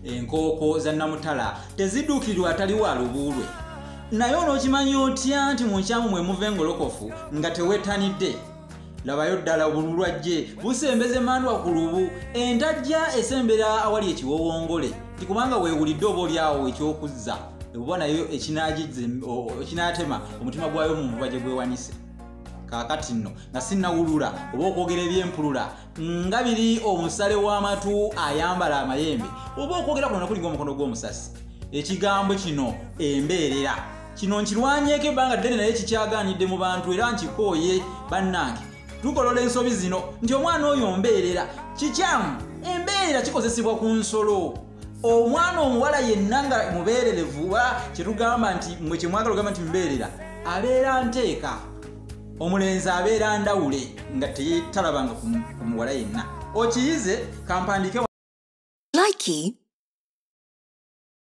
enkooko za Namutala tezidduukirirwa ataliwo alubuulwe. Naye onookimanyi otya nti mu nkyamu mwe muva engolokofu nga teweetanidde? Labayo ddala obululu ajje busembeze mandwa ku lubu, entajja esembera awali ekiwowongole, tikubanga weewulidde oba olyawo ekyokuzza oba nayo ekinaatema omutima gwayo mu muba gye gwewanise. Kaakati nno nga sinnawulula oba okwogera ebyempulula nga biri omusale w'amatu ayambala amayembe oba okwogera kuno nakulinga omukono gw'omusasi. Ekigambo kino embeerera kino nkirwanyeeko ebbanga ddene naye kikyaganidde mu bantu era nkikooye bannange. Tukolola ensobi zino nti omwana oyo mbeerera kikyamu. Embeerera kikozesebwa ku nsolo. Omwana omuwala yenna nga mubeererevu kyetugamba nti mwe kyemwagala ogamba nti mbeerera abeera nteeka. Omulenzi abeera ndawule nga teyeetalabanga ku muwala yenna. Okiyize kampandike. Likey